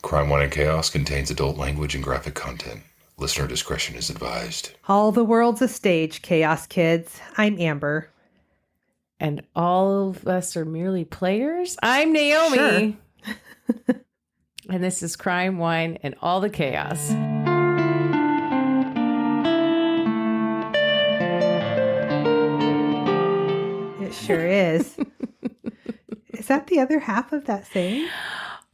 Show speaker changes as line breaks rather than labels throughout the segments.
Crime, Wine, and Chaos contains adult language and graphic content. Listener discretion is advised.
All the world's a stage, Chaos Kids. I'm Amber.
And all of us are merely players? I'm Naomi.
Sure.
And this is Crime, Wine, and All the Chaos.
It sure is. Is that the other half of that saying?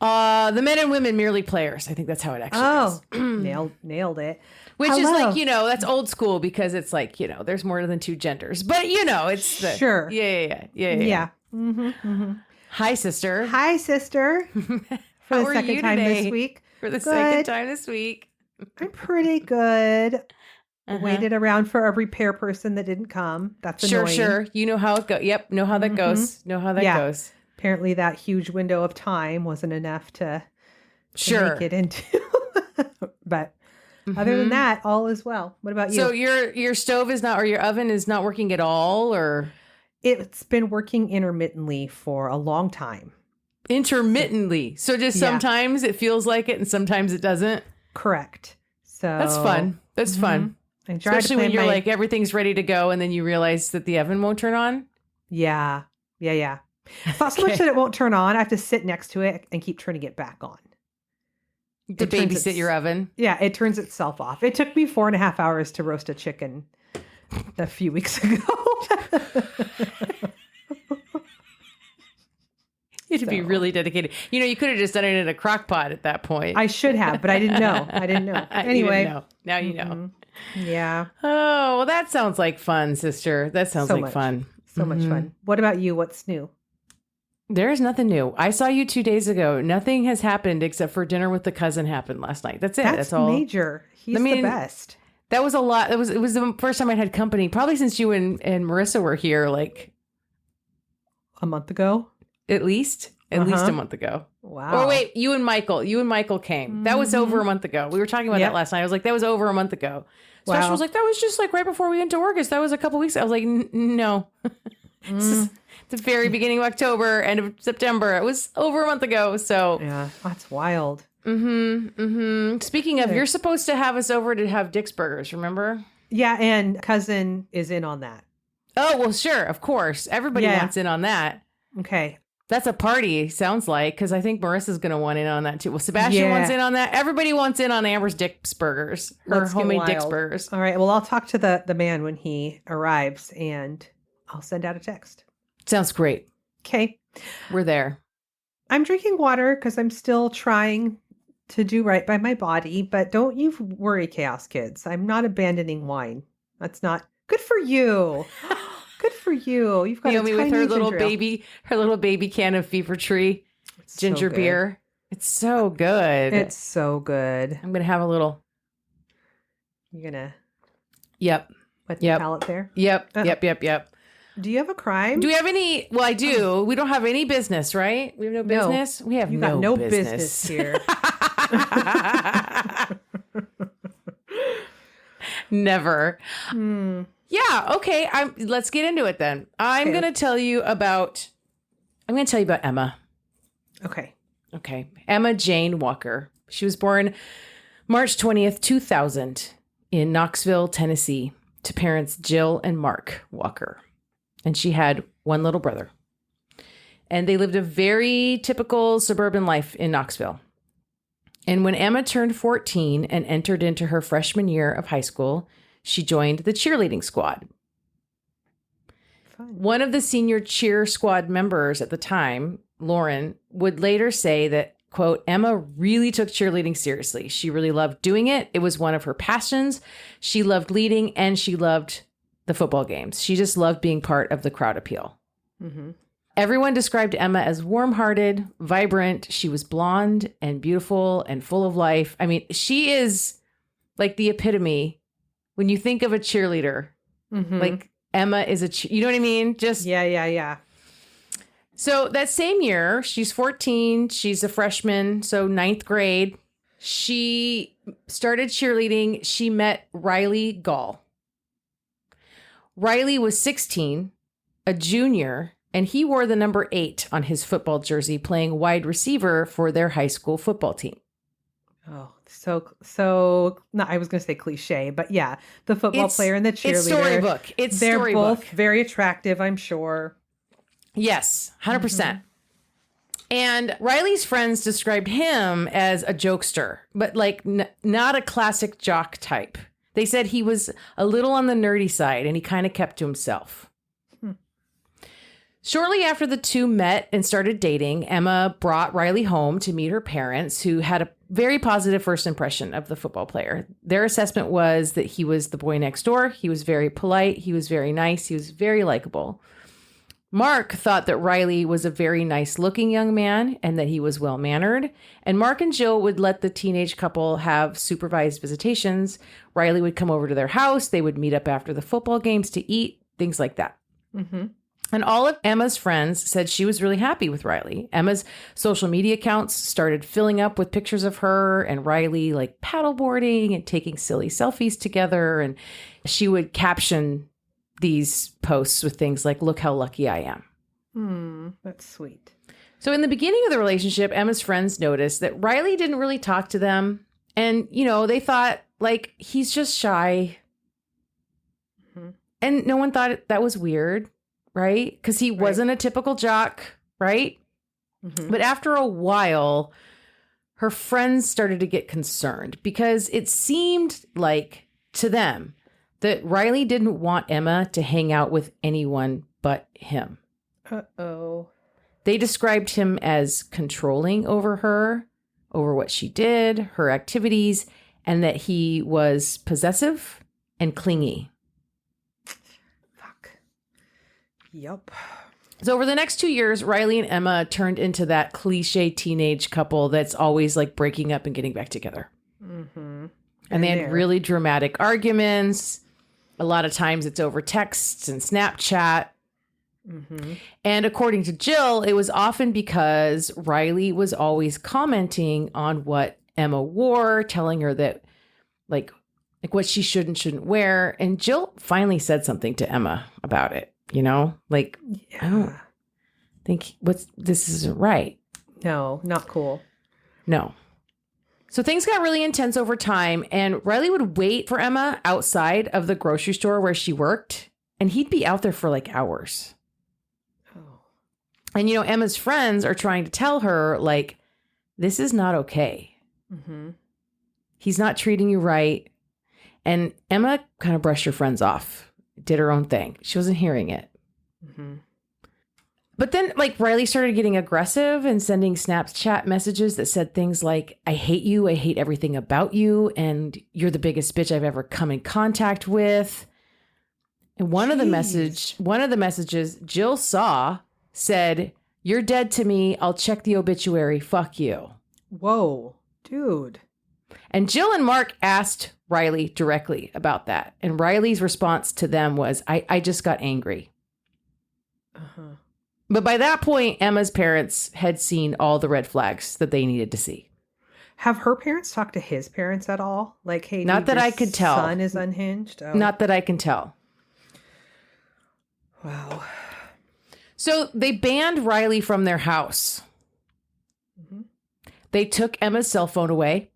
The men and women merely players. I think that's how it actually
goes. Nailed it.
Which is like, that's old school because it's like, there's more than two genders. But, it's the...
Sure.
Yeah.
Mm-hmm, mm-hmm.
Hi, sister.
Hi, sister. For the second time this week.
For the second time this week.
I'm pretty good. Waited around for a repair person that didn't come. That's annoying.
Sure. You know how it goes. Yep. Know how that goes. Know how that goes.
Apparently that huge window of time wasn't enough to make it into. But other than that, all is well. What about you?
So your stove is not, or your oven is not working at all, or?
It's been working intermittently for a long time.
Intermittently. So just sometimes it feels like it and sometimes it doesn't?
Correct. So
that's fun. That's fun. Especially when you're like, everything's ready to go and then you realize that the oven won't turn on?
Yeah. It's not so much that it won't turn on. I have to sit next to it and keep turning it back on.
To babysit your oven?
Yeah, it turns itself off. It took me 4.5 hours to roast a chicken a few weeks ago.
You had to be really dedicated. You could have just done it in a crock pot at that point.
I should have, but I didn't know. Anyway.
Now you know.
Yeah.
Oh, well, that sounds like fun, sister. That sounds like fun.
So much fun. What about you? What's new?
There is nothing new. I saw you 2 days ago. Nothing has happened except for dinner with the cousin happened last night. That's it. That's all.
Major. He's the best.
That was a lot. It was the first time I'd had company, probably since you and Marissa were here, like
a month ago.
At least a month ago.
Wow.
Or wait, you and Michael came. That was over a month ago. We were talking about that last night. I was like, that was over a month ago. Special was like, that was just like right before we went to August. That was a couple weeks. I was like, no. It's the very beginning of October, end of September. It was over a month ago. So
yeah, that's wild.
Speaking of, you're supposed to have us over to have Dick's Burgers, remember?
Yeah, and cousin is in on that.
Oh, well, sure. Of course. Everybody wants in on that.
Okay.
That's a party, sounds like, because I think Marissa's going to want in on that too. Well, Sebastian wants in on that. Everybody wants in on Amber's Dick's Burgers, her homemade Dick's Burgers.
All right. Well, I'll talk to the man when he arrives, and I'll send out a text.
Sounds great.
Okay.
We're there.
I'm drinking water because I'm still trying to do right by my body, but don't you worry, Chaos Kids. I'm not abandoning wine. That's not good for you. Good for you. You've got
Naomi
a tiny
with her little baby can of Fever Tree ginger beer. It's so good.
It's so good.
I'm gonna have a little.
You're gonna.
Yep.
Wet the palate there.
Yep. Yep.
Do you have a crime?
Do we have any? Well, I do. We don't have any business, right? We have no business. We have
no business here.
Never. Yeah. Okay. Let's get into it then. I'm going to tell you about Emma.
Okay.
Emma Jane Walker. She was born March 20th, 2000 in Knoxville, Tennessee, to parents Jill and Mark Walker. And she had one little brother. And they lived a very typical suburban life in Knoxville. And when Emma turned 14 and entered into her freshman year of high school, she joined the cheerleading squad.
Fun.
One of the senior cheer squad members at the time, Lauren, would later say that, quote, Emma really took cheerleading seriously. She really loved doing it. It was one of her passions. She loved leading and she loved the football games. She just loved being part of the crowd appeal.
Mm-hmm.
Everyone described Emma as warm-hearted, vibrant. She was blonde and beautiful and full of life. I mean, she is like the epitome. When you think of a cheerleader, like Emma is you know what I mean? Just
yeah.
So that same year, she's 14. She's a freshman, so 9th grade. She started cheerleading. She met Riley Gall. Riley was 16, a junior, and he wore the number 8 on his football jersey, playing wide receiver for their high school football team.
Oh, so no, I was going to say cliche, but yeah, the football player and the
It's
cheerleader.
storybook. It's
They're
storybook.
both very attractive, I'm sure.
Yes, 100%. And Riley's friends described him as a jokester, but like not a classic jock type. They said he was a little on the nerdy side and he kind of kept to himself. Shortly after the two met and started dating, Emma brought Riley home to meet her parents, who had a very positive first impression of the football player. Their assessment was that he was the boy next door. He was very polite. He was very nice. He was very likable. Mark thought that Riley was a very nice looking young man and that he was well mannered. And Mark and Jill would let the teenage couple have supervised visitations. Riley would come over to their house. They would meet up after the football games to eat, things like that.
Mm-hmm.
And all of Emma's friends said she was really happy with Riley. Emma's social media accounts started filling up with pictures of her and Riley like paddleboarding and taking silly selfies together. And she would caption these posts with things like, "Look how lucky I am."
That's sweet.
So in the beginning of the relationship, Emma's friends noticed that Riley didn't really talk to them. And, you know, they thought like, he's just shy.
Mm-hmm.
And no one thought that was weird. Right? Because he wasn't a typical jock, right?
Mm-hmm.
But after a while, her friends started to get concerned because it seemed like to them that Riley didn't want Emma to hang out with anyone but him.
Uh-oh.
They described him as controlling over her, over what she did, her activities, and that he was possessive and clingy.
Yep.
So over the next 2 years, Riley and Emma turned into that cliche teenage couple that's always like breaking up and getting back together.
Mm-hmm.
And they had really dramatic arguments. A lot of times it's over texts and Snapchat.
Mm-hmm.
And according to Jill, it was often because Riley was always commenting on what Emma wore, telling her that like what she should and shouldn't wear. And Jill finally said something to Emma about it. You know, like, I don't think this isn't right.
No, not cool.
No. So things got really intense over time, and Riley would wait for Emma outside of the grocery store where she worked, and he'd be out there for like hours.
Oh.
And, you know, Emma's friends are trying to tell her, like, this is not okay.
Mm-hmm.
He's not treating you right. And Emma kind of brushed her friends off. Did her own thing. She wasn't hearing it.
Mm-hmm.
But then, like, Riley started getting aggressive and sending Snapchat messages that said things like, "I hate you. I hate everything about you. And you're the biggest bitch I've ever come in contact with." And one of the messages Jill saw said, "You're dead to me. I'll check the obituary. Fuck you."
Whoa, dude.
And Jill and Mark asked Riley directly about that. And Riley's response to them was, I just got angry.
Uh-huh.
But by that point, Emma's parents had seen all the red flags that they needed to see.
Have her parents talked to his parents at all? Like, hey,
Not
dude,
that
your
I could tell.
son is unhinged? Oh.
Not that I can tell.
Wow.
So they banned Riley from their house.
Mm-hmm.
They took Emma's cell phone away.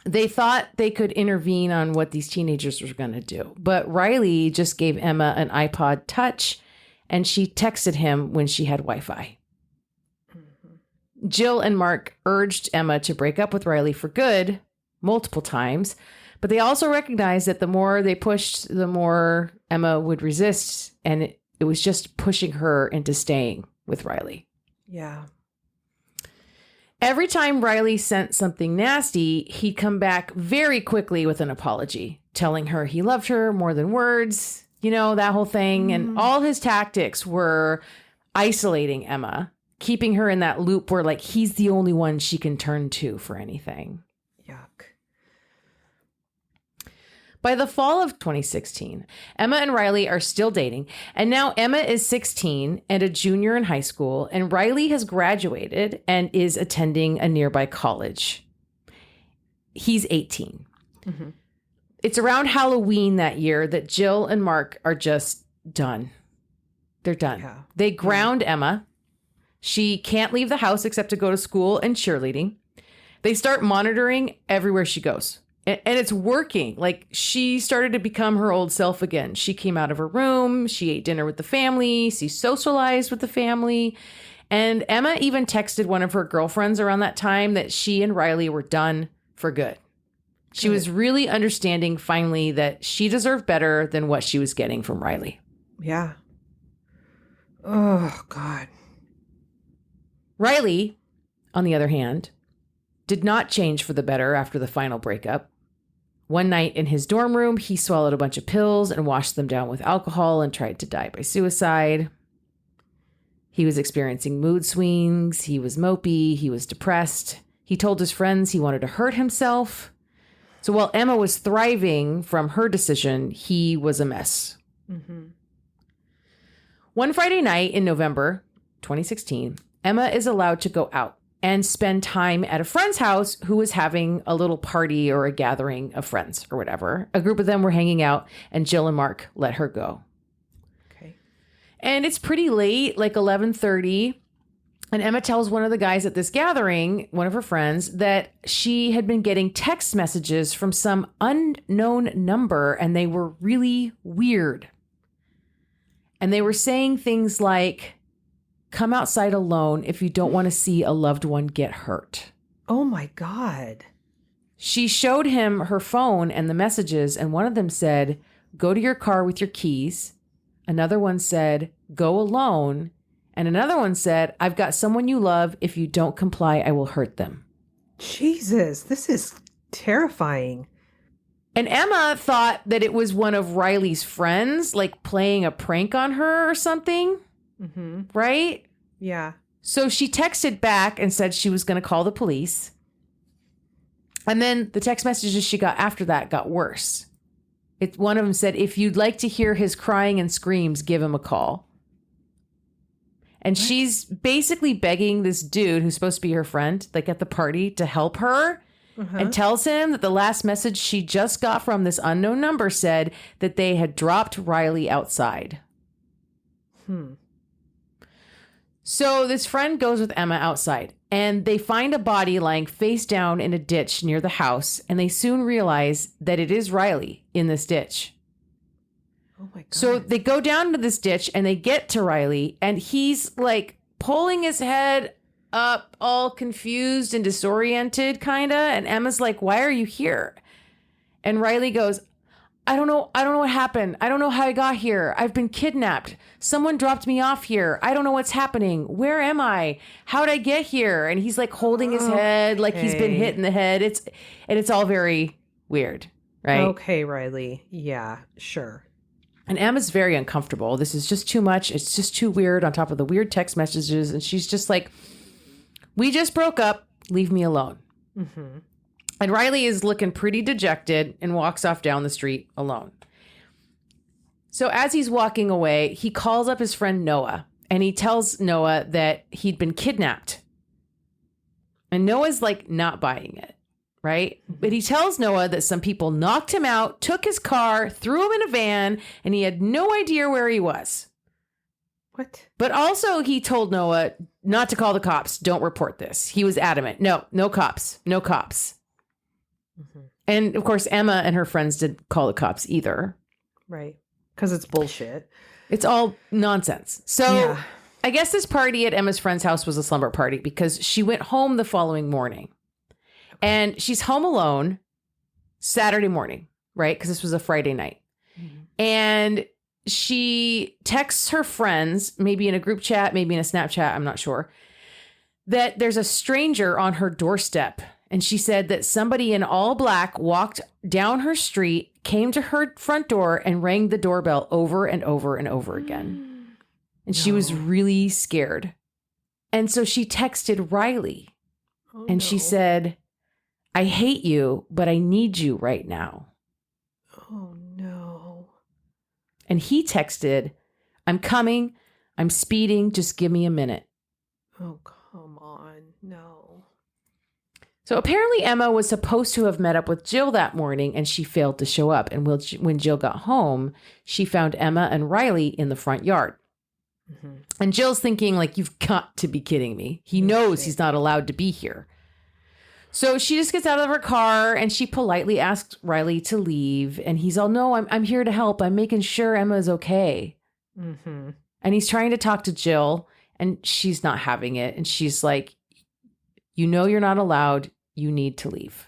They thought they could intervene on what these teenagers were going to do. But Riley just gave Emma an iPod Touch, and she texted him when she had Wi-Fi. Mm-hmm. Jill and Mark urged Emma to break up with Riley for good multiple times, but they also recognized that the more they pushed, the more Emma would resist, and it was just pushing her into staying with Riley.
Yeah.
Every time Riley sent something nasty, he'd come back very quickly with an apology, telling her he loved her more than words, you know, that whole thing. And all his tactics were isolating Emma, keeping her in that loop where like he's the only one she can turn to for anything.
Yuck.
By the fall of 2016, Emma and Riley are still dating, and now Emma is 16 and a junior in high school, and Riley has graduated and is attending a nearby college. He's 18. Mm-hmm. It's around Halloween that year that Jill and Mark are just done. They're done. Yeah. They ground Emma. She can't leave the house except to go to school and cheerleading. They start monitoring everywhere she goes. And it's working. Like, she started to become her old self again. She came out of her room. She ate dinner with the family. She socialized with the family. And Emma even texted one of her girlfriends around that time that she and Riley were done for good. She was really understanding finally that she deserved better than what she was getting from Riley.
Yeah. Oh, God.
Riley, on the other hand, did not change for the better after the final breakup. One night in his dorm room, he swallowed a bunch of pills and washed them down with alcohol and tried to die by suicide. He was experiencing mood swings. He was mopey. He was depressed. He told his friends he wanted to hurt himself. So while Emma was thriving from her decision, he was a mess.
Mm-hmm.
One Friday night in November 2016, Emma is allowed to go out and spend time at a friend's house who was having a little party or a gathering of friends or whatever. A group of them were hanging out, and Jill and Mark let her go.
Okay.
And it's pretty late, like 11:30. And Emma tells one of the guys at this gathering, one of her friends, that she had been getting text messages from some unknown number, and they were really weird. And they were saying things like, "Come outside alone if you don't want to see a loved one get hurt."
Oh, my God.
She showed him her phone and the messages, and one of them said, "Go to your car with your keys." Another one said, "Go alone." And another one said, "I've got someone you love. If you don't comply, I will hurt them."
Jesus, this is terrifying.
And Emma thought that it was one of Riley's friends, like playing a prank on her or something,
Mm-hmm.
right?
Yeah.
So she texted back and said she was going to call the police. And then the text messages she got after that got worse. One of them said, "If you'd like to hear his crying and screams, give him a call." And she's basically begging this dude who's supposed to be her friend, like at the party, to help her. And tells him that the last message she just got from this unknown number said that they had dropped Riley outside. So this friend goes with Emma outside, and they find a body lying face down in a ditch near the house, and they soon realize that it is Riley in this ditch.
Oh, my God.
So they go down to this ditch, and they get to Riley, and he's like pulling his head up, all confused and disoriented, kind of. And Emma's like, "Why are you here?" And Riley goes, I don't know what happened. I don't know how I got here. I've been kidnapped. Someone dropped me off here. I don't know what's happening. Where am I? How'd I get here?" And he's like holding his head like he's been hit in the head. It's all very weird, right?
Okay, Riley. Yeah, sure.
And Emma's very uncomfortable. This is just too much. It's just too weird on top of the weird text messages. And she's just like, "We just broke up. Leave me alone."
Mm-hmm.
And Riley is looking pretty dejected and walks off down the street alone. So as he's walking away, he calls up his friend Noah, and he tells Noah that he'd been kidnapped. And Noah's like not buying it, right? But he tells Noah that some people knocked him out, took his car, threw him in a van, and he had no idea where he was.
What?
But also he told Noah not to call the cops. Don't report this. He was adamant. No cops. No cops.
Mm-hmm.
And of course, Emma and her friends didn't call the cops either.
Right. Because it's bullshit.
It's all nonsense. So
Yeah.
I guess this party at Emma's friend's house was a slumber party because she went home the following morning. And she's home alone Saturday morning, right? Because this was a Friday night.
Mm-hmm.
And she texts her friends, maybe in a group chat, maybe in a Snapchat, I'm not sure, that there's a stranger on her doorstep. And she said that somebody in all black walked down her street, came to her front door, and rang the doorbell over and over and over again. And she was really scared. And so she texted Riley, and she said, "I hate you, but I need you right now."
Oh, no.
And he texted, "I'm coming. I'm speeding. Just give me a minute."
Oh, come on. No.
So apparently Emma was supposed to have met up with Jill that morning, and she failed to show up. And when Jill got home, she found Emma and Riley in the front yard.
Mm-hmm.
And Jill's thinking, like, "You've got to be kidding me. He knows he's not allowed to be here." So she just gets out of her car and she politely asks Riley to leave. And he's all, no, I'm here to help. I'm making sure Emma's okay.
Mm-hmm.
And he's trying to talk to Jill and she's not having it. And she's like, you know, you're not allowed. You need to leave.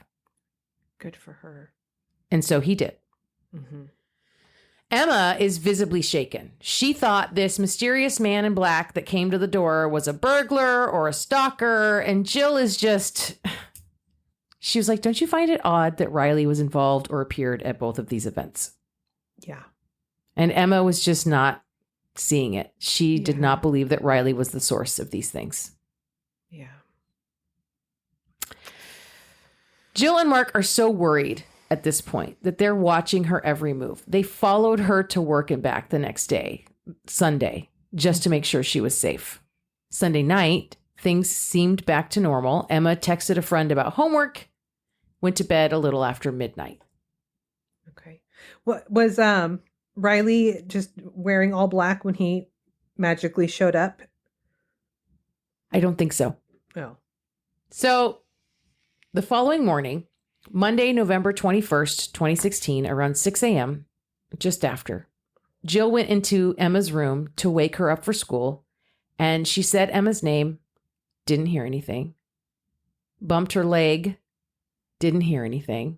Good for her.
And so he did.
Mm-hmm.
Emma is visibly shaken. She thought this mysterious man in black that came to the door was a burglar or a stalker. And Jill is just... She was like, don't you find it odd that Riley was involved or appeared at both of these events?
Yeah.
And Emma was just not seeing it. She did not believe that Riley was the source of these things.
Yeah.
Jill and Mark are so worried at this point that they're watching her every move. They followed her to work and back the next day, Sunday, just to make sure she was safe. Sunday night, things seemed back to normal. Emma texted a friend about homework, went to bed a little after midnight.
Okay. What was Riley just wearing all black when he magically showed up?
I don't think so.
Oh.
So the following morning, Monday, November 21st, 2016, around 6 a.m., just after, Jill went into Emma's room to wake her up for school, and she said Emma's name, didn't hear anything, bumped her leg, didn't hear anything.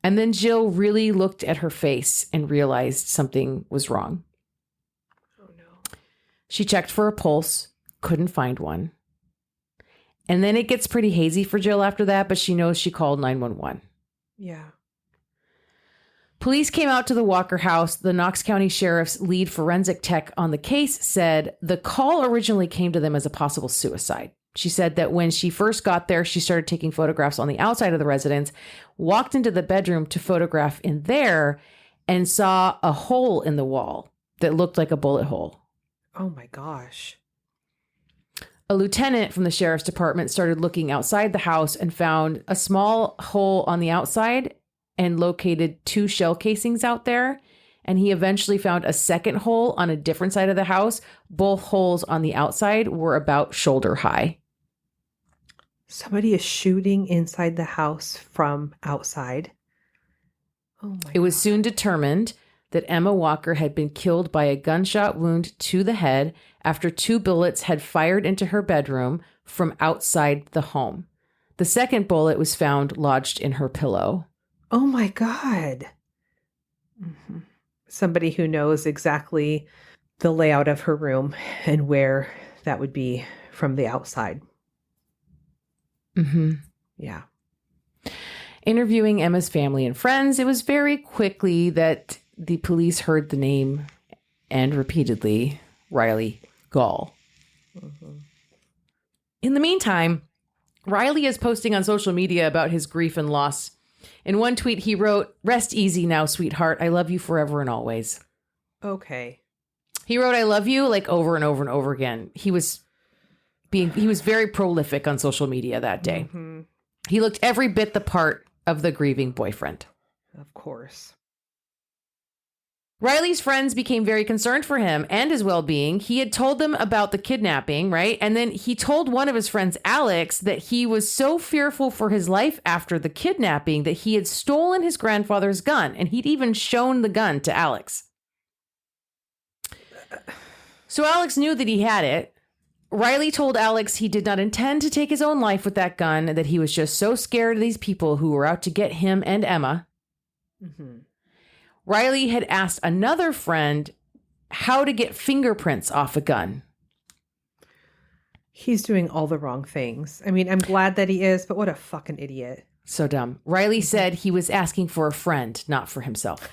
And then Jill really looked at her face and realized something was wrong.
Oh, no.
She checked for a pulse, couldn't find one. And then it gets pretty hazy for Jill after that, but she knows she called 911.
Yeah.
Police came out to the Walker house. The Knox County Sheriff's lead forensic tech on the case said the call originally came to them as a possible suicide. She said that when she first got there, she started taking photographs on the outside of the residence, walked into the bedroom to photograph in there, and saw a hole in the wall that looked like a bullet hole.
Oh, my gosh.
A lieutenant from the sheriff's department started looking outside the house and found a small hole on the outside and located 2 shell casings out there. And he eventually found a second hole on a different side of the house. Both holes on the outside were about shoulder high.
Somebody is shooting inside the house from outside. Oh my!
It was soon determined that Emma Walker had been killed by a gunshot wound to the head after 2 bullets had fired into her bedroom from outside the home. The second bullet was found lodged in her pillow.
Oh my God. Mm-hmm. Somebody who knows exactly the layout of her room and where that would be from the outside.
Mm-hmm.
Yeah.
Interviewing Emma's family and friends, it was very quickly that the police heard the name, and repeatedly, Riley Gall.
Mm-hmm.
In the meantime, Riley is posting on social media about his grief and loss. In one tweet, he wrote, "Rest easy now, sweetheart. I love you forever and always."
Okay.
He wrote, "I love you," like over and over and over again. He was very prolific on social media that day.
Mm-hmm.
He looked every bit the part of the grieving boyfriend.
Of course.
Riley's friends became very concerned for him and his well-being. He had told them about the kidnapping, right? And then he told one of his friends, Alex, that he was so fearful for his life after the kidnapping that he had stolen his grandfather's gun, and he'd even shown the gun to Alex. So Alex knew that he had it. Riley told Alex he did not intend to take his own life with that gun, and that he was just so scared of these people who were out to get him and Emma.
Mm-hmm.
Riley had asked another friend how to get fingerprints off a gun.
He's doing all the wrong things. I mean, I'm glad that he is, but what a fucking idiot.
So dumb. Riley said he was asking for a friend, not for himself.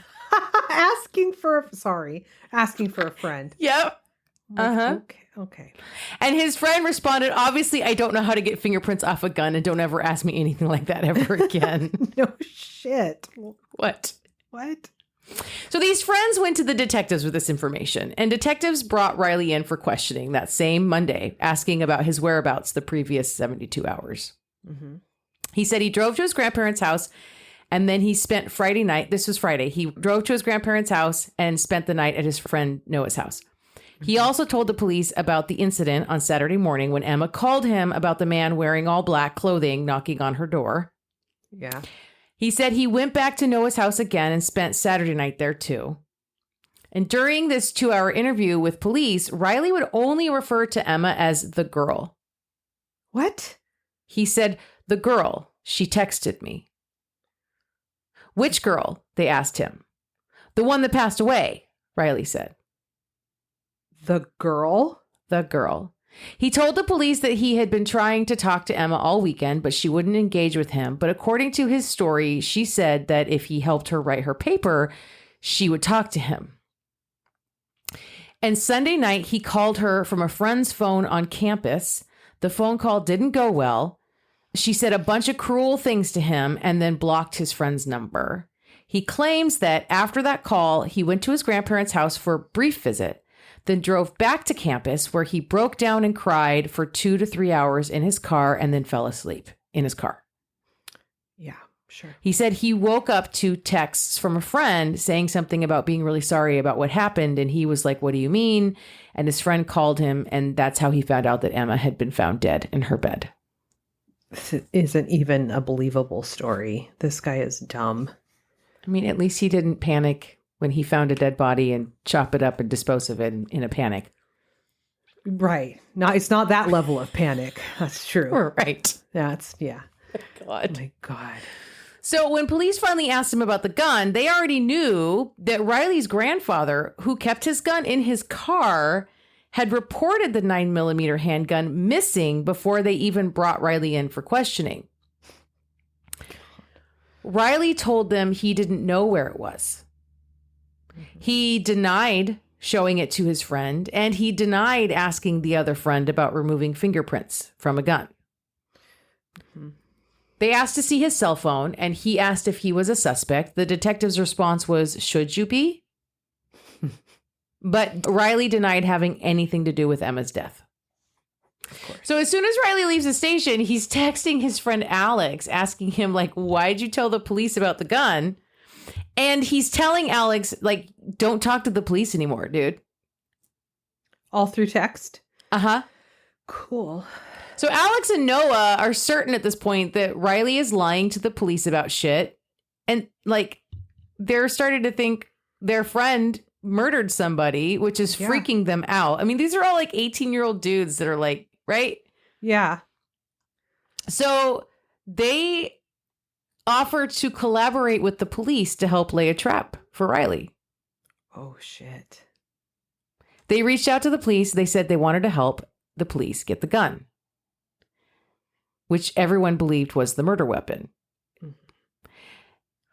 asking for a friend.
Yep.
Like, okay.
And his friend responded, "Obviously, I don't know how to get fingerprints off a gun, and don't ever ask me anything like that ever again."
No shit.
What?
So
these friends went to the detectives with this information, and detectives brought Riley in for questioning that same Monday, asking about his whereabouts the previous 72 hours.
Mm-hmm.
He said he drove to his grandparents' house, and then he spent Friday night. This was Friday. He drove to his grandparents' house and spent the night at his friend Noah's house. He also told the police about the incident on Saturday morning when Emma called him about the man wearing all black clothing knocking on her door.
Yeah.
He said he went back to Noah's house again and spent Saturday night there too. And during this 2-hour interview with police, Riley would only refer to Emma as the girl.
What?
He said, the girl, she texted me. Which girl? They asked him. The one that passed away, Riley said.
The girl?
The girl. He told the police that he had been trying to talk to Emma all weekend, but she wouldn't engage with him. But according to his story, she said that if he helped her write her paper, she would talk to him. And Sunday night, he called her from a friend's phone on campus. The phone call didn't go well. She said a bunch of cruel things to him and then blocked his friend's number. He claims that after that call, he went to his grandparents' house for a brief visit, then drove back to campus where he broke down and cried for 2 to 3 hours in his car and then fell asleep in his car.
Yeah, sure.
He said he woke up to texts from a friend saying something about being really sorry about what happened. And he was like, what do you mean? And his friend called him. And that's how he found out that Emma had been found dead in her bed.
This isn't even a believable story. This guy is dumb.
I mean, at least he didn't panic when he found a dead body and chop it up and dispose of it in a panic.
Right. No, it's not that level of panic. That's true.
Right.
Yeah.
God.
Oh my God.
So when police finally asked him about the gun, they already knew that Riley's grandfather, who kept his gun in his car, had reported the 9mm handgun missing before they even brought Riley in for questioning. Riley told them he didn't know where it was. He denied showing it to his friend, and he denied asking the other friend about removing fingerprints from a gun.
Mm-hmm.
They asked to see his cell phone, and he asked if he was a suspect. The detective's response was, should you be? But Riley denied having anything to do with Emma's death.
Of course.
So as soon as Riley leaves the station, he's texting his friend Alex, asking him, like, why'd you tell the police about the gun? And he's telling Alex, like, don't talk to the police anymore, dude.
All through text?
Uh-huh.
Cool.
So Alex and Noah are certain at this point that Riley is lying to the police about shit. And, like, they're starting to think their friend murdered somebody, which is freaking them out. I mean, these are all, like, 18-year-old dudes that are, like, right?
Yeah.
So they offer to collaborate with the police to help lay a trap for Riley.
Oh, shit.
They reached out to the police. They said they wanted to help the police get the gun, which everyone believed was the murder weapon. Mm-hmm.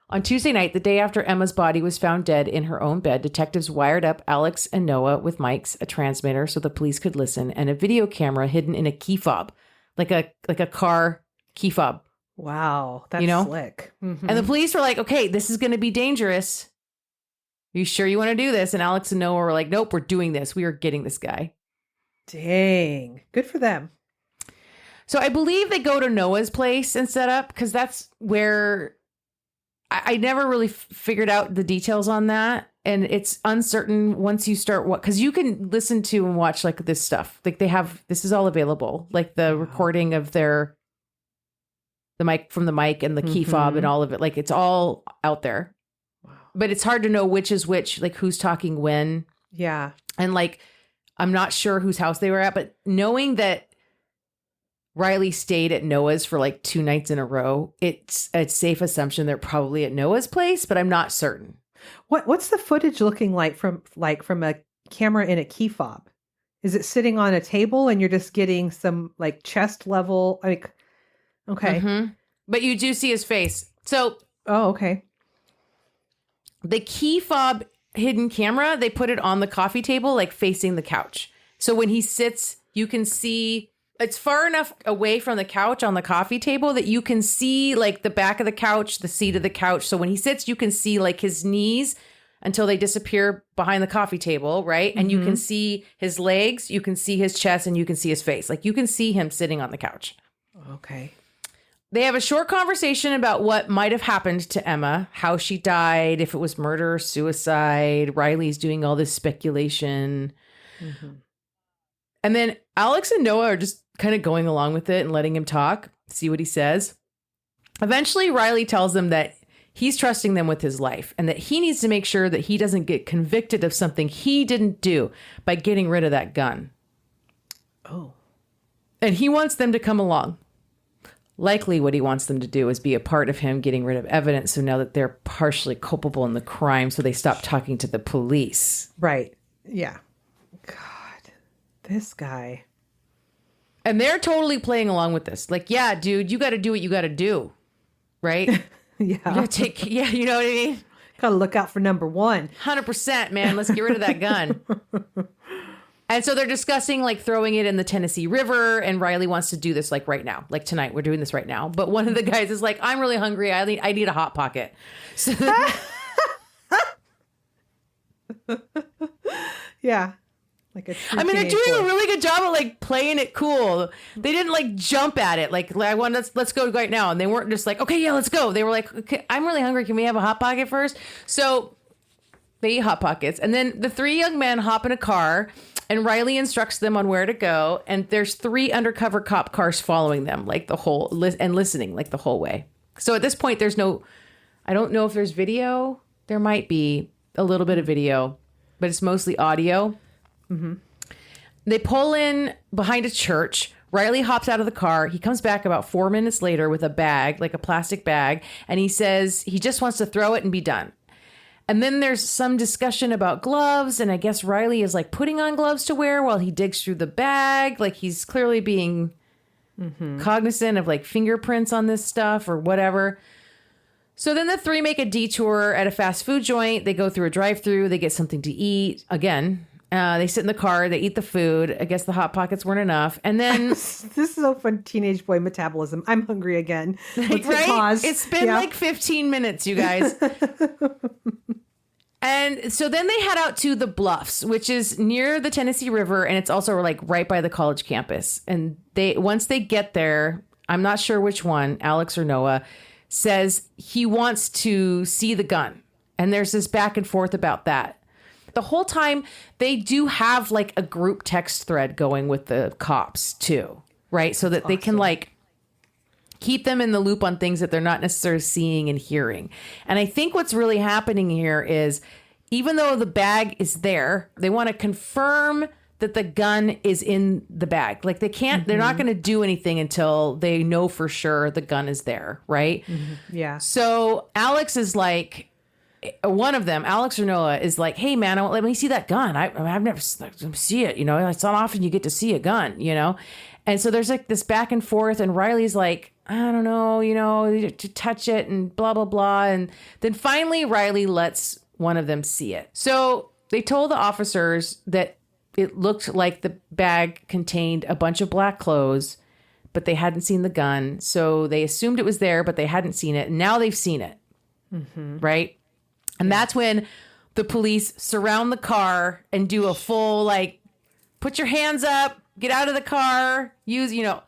On Tuesday night, the day after Emma's body was found dead in her own bed, detectives wired up Alex and Noah with mics, a transmitter so the police could listen, and a video camera hidden in a key fob, like a car key fob.
Wow, that's slick. Mm-hmm.
And the police were like, okay, this is going to be dangerous. Are you sure you want to do this? And Alex and Noah were like, nope, we're doing this. We are getting this guy.
Dang. Good for them.
So I believe they go to Noah's place and set up, because that's where I never really figured out the details on that. And it's uncertain once you start because you can listen to and watch like this stuff. Like this is all available, like the recording of the mic from the mic and the key fob and all of it. Like it's all out there. Wow. But it's hard to know which is which, like who's talking when.
Yeah.
And like, I'm not sure whose house they were at, but knowing that Riley stayed at Noah's for like 2 nights in a row, it's a safe assumption they're probably at Noah's place, but I'm not certain.
What's the footage looking like from a camera in a key fob? Is it sitting on a table and you're just getting some like chest level? Like, okay.
Mm-hmm. But you do see his face. So,
okay.
The key fob hidden camera, they put it on the coffee table, like facing the couch. So when he sits, you can see it's far enough away from the couch on the coffee table that you can see like the back of the couch, the seat of the couch. So when he sits, you can see like his knees until they disappear behind the coffee table, right? And you can see his legs, you can see his chest, and you can see his face. Like you can see him sitting on the couch.
Okay.
They have a short conversation about what might have happened to Emma, how she died, if it was murder or suicide. Riley's doing all this speculation. And then Alex and Noah are just kind of going along with it and letting him talk, see what he says. Eventually, Riley tells them that he's trusting them with his life and that he needs to make sure that he doesn't get convicted of something he didn't do by getting rid of that gun.
Oh.
And he wants them to come along. Likely what he wants them to do is be a part of him getting rid of evidence. So now that they're partially culpable in the crime, so they stop talking to the police.
Right. Yeah. God, this guy.
And they're totally playing along with this. Like, yeah, dude, you got to do what you got to do. Right?
Yeah.
You gotta you know what I mean?
Gotta look out for number one.
100%, man. Let's get rid of that gun. And so they're discussing like throwing it in the Tennessee River, and Riley wants to do this like right now, like tonight. We're doing this right now. But one of the guys is like, "I'm really hungry. I need a hot pocket." So
yeah, like a true
I mean, they're
teenage
doing
boy.
a really good job of like playing it cool. They didn't like jump at it. Like I want let's go right now, and they weren't just like, "Okay, yeah, let's go." They were like, "Okay, I'm really hungry. Can we have a hot pocket first?" So they eat hot pockets, and then the three young men hop in a car. And Riley instructs them on where to go. And there's 3 undercover cop cars following them like the whole and listening like the whole way. So at this point, there's no, I don't know if there's video. There might be a little bit of video, but it's mostly audio. Mm-hmm. They pull in behind a church. Riley hops out of the car. He comes back about 4 minutes later with a bag, like a plastic bag. And he says he just wants to throw it and be done. And then there's some discussion about gloves, and I guess Riley is like putting on gloves to wear while he digs through the bag. Like he's clearly being cognizant of like fingerprints on this stuff or whatever. So then the 3 make a detour at a fast food joint. They go through a drive-through. They get something to eat. Again, they sit in the car. They eat the food. I guess the Hot Pockets weren't enough. And then...
This is so fun, teenage boy metabolism. I'm hungry again. Let's
right?
pause.
It's been like 15 minutes, you guys. And so then they head out to the Bluffs, which is near the Tennessee River, and it's also like right by the college campus. And once they get there, I'm not sure which one, Alex or Noah, says he wants to see the gun. And there's this back and forth about that. The whole time they do have like a group text thread going with the cops too, right? So that they can like keep them in the loop on things that they're not necessarily seeing and hearing. And I think what's really happening here is even though the bag is there, they want to confirm that the gun is in the bag. Like they can't, they're not going to do anything until they know for sure the gun is there, right?
Yeah.
So Alex is like, one of them, Alex or Noah, is like, "Hey man, let me see that gun. I've never see it. You know, it's not often you get to see a gun, you know?" And so there's like this back and forth, and Riley's like, "I don't know, you know, to touch it and blah, blah, blah." And then finally Riley lets one of them see it. So they told the officers that it looked like the bag contained a bunch of black clothes, but they hadn't seen the gun. So they assumed it was there, but they hadn't seen it. And now they've seen it. Right? And that's when the police surround the car and do a full, like, put your hands up, get out of the car,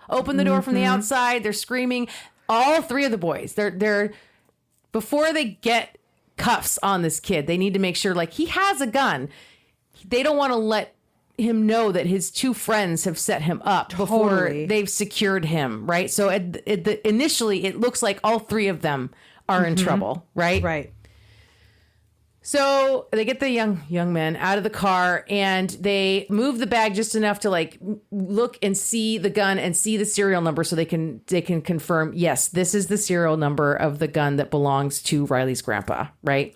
open the door from the outside. They're screaming. All 3 of the boys, they're before they get cuffs on this kid, they need to make sure, like, he has a gun. They don't want to let him know that his 2 friends have set him up before they've secured him, right? So initially, it looks like all 3 of them are in trouble, right?
Right.
So they get the young men out of the car and they move the bag just enough to like look and see the gun and see the serial number so they can confirm, yes, this is the serial number of the gun that belongs to Riley's grandpa, right?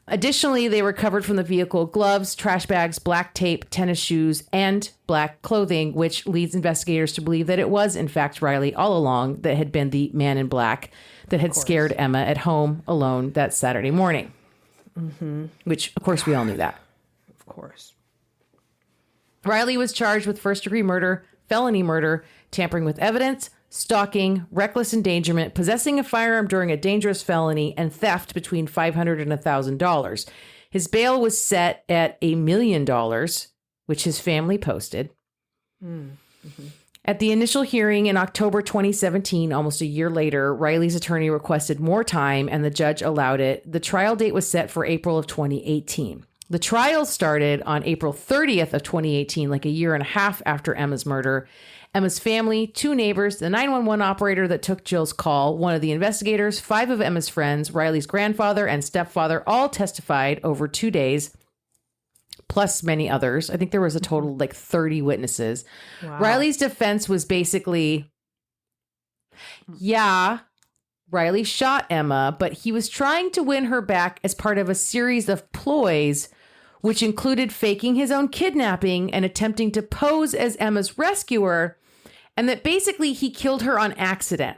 Additionally, they recovered from the vehicle gloves, trash bags, black tape, tennis shoes, and black clothing, which leads investigators to believe that it was, in fact, Riley all along that had been the man in black that had scared Emma at home alone that Saturday morning. Which, of course, we all knew that.
Of course.
Riley was charged with first-degree murder, felony murder, tampering with evidence, stalking, reckless endangerment, possessing a firearm during a dangerous felony, and theft between $500 and $1,000. His bail was set at $1 million, which his family posted. At the initial hearing in October 2017, almost a year later, Riley's attorney requested more time and the judge allowed it. The trial date was set for April of 2018. The trial started on April 30th of 2018, like a year and a half after Emma's murder. Emma's family, 2 neighbors, the 911 operator that took Jill's call, one of the investigators, 5 of Emma's friends, Riley's grandfather and stepfather all testified over 2 days, plus many others. I think there was a total of like 30 witnesses.
Wow.
Riley's defense was basically, yeah, Riley shot Emma, but he was trying to win her back as part of a series of ploys, which included faking his own kidnapping and attempting to pose as Emma's rescuer, and that basically he killed her on accident.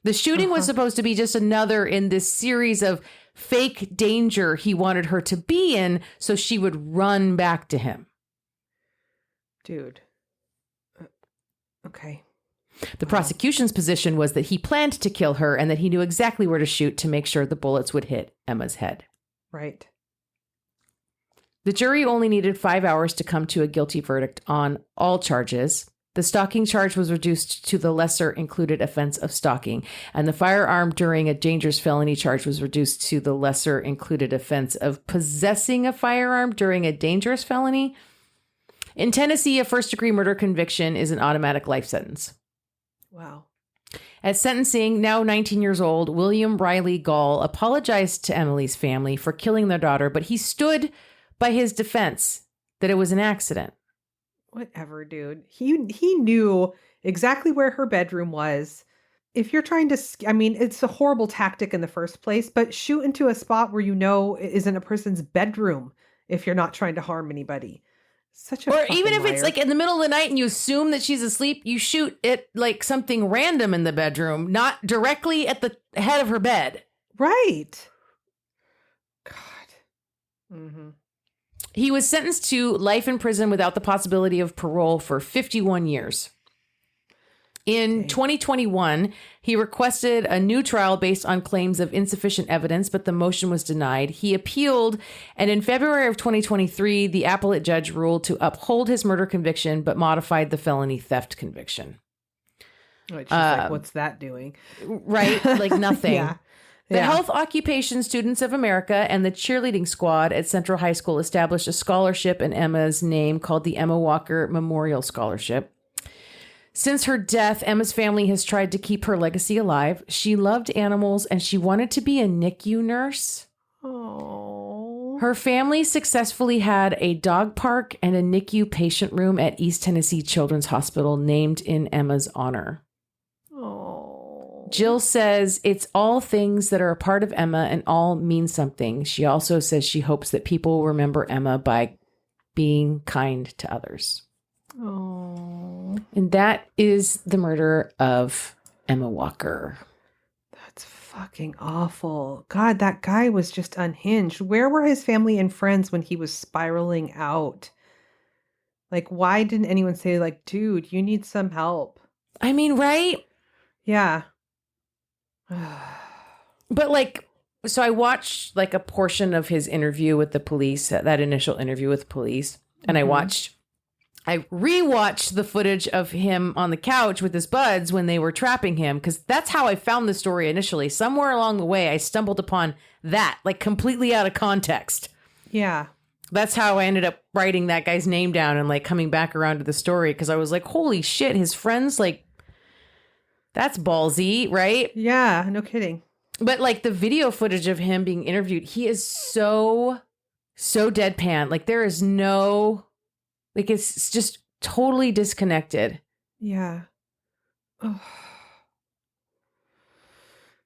The shooting was supposed to be just another in this series of fake danger he wanted her to be in so she would run back to him.
Dude. Okay.
The prosecution's position was that he planned to kill her and that he knew exactly where to shoot to make sure the bullets would hit Emma's head.
Right.
The jury only needed 5 hours to come to a guilty verdict on all charges. The stalking charge was reduced to the lesser included offense of stalking, and the firearm during a dangerous felony charge was reduced to the lesser included offense of possessing a firearm during a dangerous felony. In Tennessee, a first-degree murder conviction is an automatic life sentence.
Wow.
At sentencing, now 19 years old, William Riley Gall apologized to Emily's family for killing their daughter, but he stood by his defense that it was an accident.
Whatever, dude. He knew exactly where her bedroom was. If you're trying to, I mean, it's a horrible tactic in the first place, but shoot into a spot where you know it isn't a person's bedroom if you're not trying to harm anybody. Such a
Or
fucking
even if
liar.
it's like in the middle of the night and you assume that she's asleep, you shoot it like something random in the bedroom, not directly at the head of her bed.
Right. God. Mm-hmm.
He was sentenced to life in prison without the possibility of parole for 51 years. In 2021, he requested a new trial based on claims of insufficient evidence, but the motion was denied. He appealed, and in February of 2023, the appellate judge ruled to uphold his murder conviction, but modified the felony theft conviction.
Which is like, what's that doing?
Right? Like nothing.
Yeah.
The Health Occupation Students of America and the cheerleading squad at Central High School established a scholarship in Emma's name called the Emma Walker Memorial Scholarship. Since her death, Emma's family has tried to keep her legacy alive. She loved animals and she wanted to be a NICU nurse.
Oh.
Her family successfully had a dog park and a NICU patient room at East Tennessee Children's Hospital named in Emma's honor. Jill says it's all things that are a part of Emma and all mean something. She also says she hopes that people will remember Emma by being kind to others.
Oh.
And that is the murder of Emma Walker.
That's fucking awful. God, that guy was just unhinged. Where were his family and friends when he was spiraling out? Like, why didn't anyone say, like, dude, you need some help?
I mean, right?
Yeah.
But like, so I watched like a portion of his interview with the police, that initial interview with police. And I rewatched the footage of him on the couch with his buds when they were trapping him. Cause that's how I found the story initially. Somewhere along the way, I stumbled upon that, like completely out of context.
Yeah.
That's how I ended up writing that guy's name down and like coming back around to the story. Cause I was like, holy shit, his friends, like, that's ballsy, right?
Yeah, no kidding.
But like the video footage of him being interviewed, he is so deadpan. Like there is no, like it's just totally disconnected.
Yeah. Oh.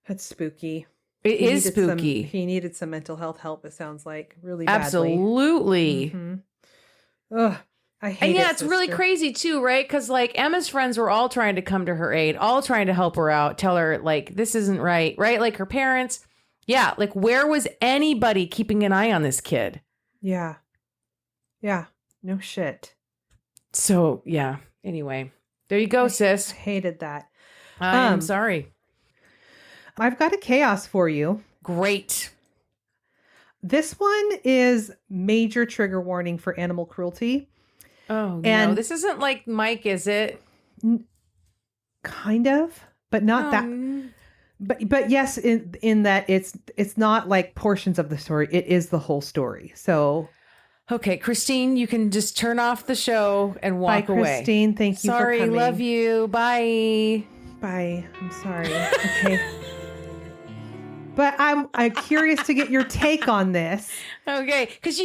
That's spooky.
It is spooky.
He needed some mental health help, it sounds like, really badly.
Absolutely.
Mm-hmm. Ugh. I hate
And yeah,
it,
it's really
sister.
crazy too, right? Because like Emma's friends were all trying to come to her aid, all trying to help her out, tell her like, this isn't right, right? Like her parents. Yeah. Like where was anybody keeping an eye on this kid?
Yeah. Yeah. No shit.
So yeah. Anyway, there you go, sis.
I hated that.
I'm sorry.
I've got a chaos for you.
Great.
This one is major trigger warning for animal cruelty.
Oh,
And-
no. This isn't like Mike, is it?
Kind of, but not that. But yes, in that it's not like portions of the story. It is the whole story. So
Okay, Christine, you can just turn off the show and walk
Bye,
away.
Christine. Thank you
Sorry,
for coming.
love you. Bye.
Bye. I'm sorry. Okay. But I'm curious to get your take on this.
Okay, because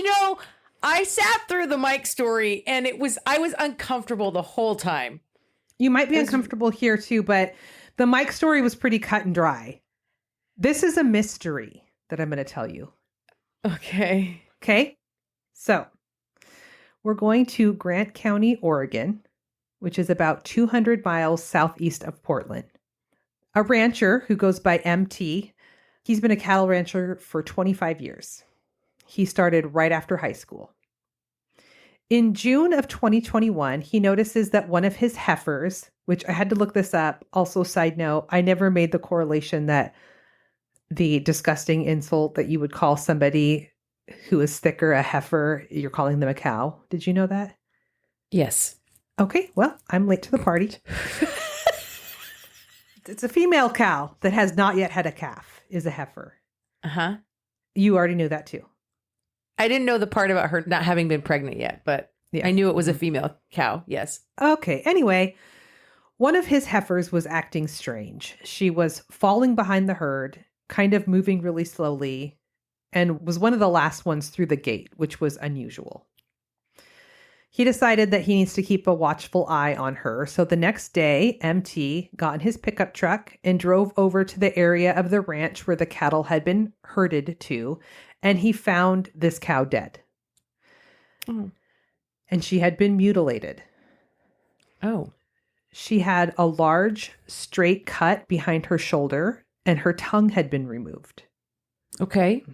I sat through the Mike story and I was uncomfortable the whole time.
You might be uncomfortable here too, but the Mike story was pretty cut and dry. This is a mystery that I'm going to tell you.
Okay.
Okay. So we're going to Grant County, Oregon, which is about 200 miles southeast of Portland. A rancher who goes by MT, he's been a cattle rancher for 25 years. He started right after high school. In June of 2021, he notices that one of his heifers, which I had to look this up. Also, side note, I never made the correlation that the disgusting insult that you would call somebody who is thicker a heifer, you're calling them a cow. Did you know that?
Yes.
Okay, well, I'm late to the party. It's a female cow that has not yet had a calf, is a heifer.
Uh-huh.
You already knew that too.
I didn't know the part about her not having been pregnant yet, but
Yeah.
I knew it was a female cow. Yes.
Okay, anyway, one of his heifers was acting strange. She was falling behind the herd, kind of moving really slowly, and was one of the last ones through the gate, which was unusual. He decided that he needs to keep a watchful eye on her. So the next day, MT got in his pickup truck and drove over to the area of the ranch where the cattle had been herded to, and he found this cow dead.
Oh.
And she had been mutilated.
Oh.
She had a large, straight cut behind her shoulder, and her tongue had been removed.
Okay.